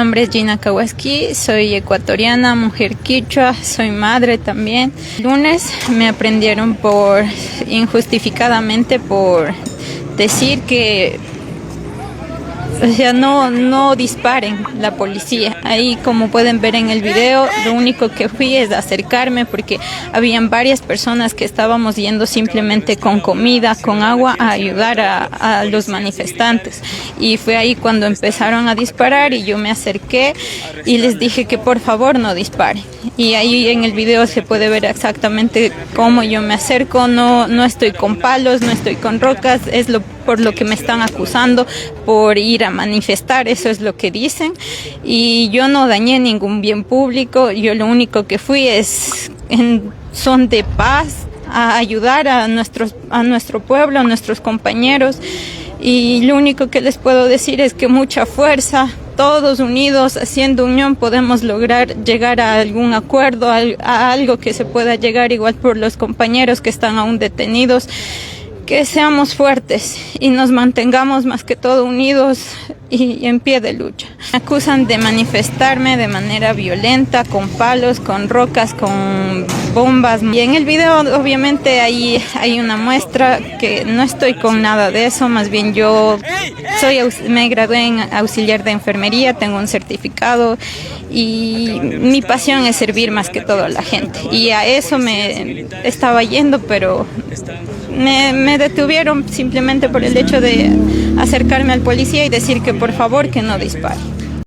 Mi nombre es Gina Kawaski, soy ecuatoriana, mujer quichua, soy madre también. El lunes me aprendieron injustificadamente por decir que no disparen la policía. Ahí, como pueden ver en el video, lo único que fui es acercarme porque habían varias personas que estábamos yendo simplemente con comida, con agua, a ayudar a los manifestantes. Y fue ahí cuando empezaron a disparar y yo me acerqué y les dije que por favor no disparen. Y ahí en el video se puede ver exactamente cómo yo me acerco. No estoy con palos, no estoy con rocas, por lo que me están acusando, por ir a manifestar, eso es lo que dicen. Y yo no dañé ningún bien público, yo lo único que fui es en son de paz, a ayudar a nuestro pueblo, a nuestros compañeros. Y lo único que les puedo decir es que mucha fuerza, todos unidos, haciendo unión, podemos lograr llegar a algún acuerdo, a algo que se pueda llegar, igual por los compañeros que están aún detenidos. Que seamos fuertes y nos mantengamos más que todo unidos y en pie de lucha. Me acusan de manifestarme de manera violenta, con palos, con rocas, con bombas. Y en el video obviamente hay una muestra que no estoy con nada de eso, más bien me gradué en auxiliar de enfermería, tengo un certificado y mi pasión es servir más que todo a la gente. Y a eso me estaba yendo, pero me detuvieron simplemente por el hecho de acercarme al policía y decir que por favor que no dispare.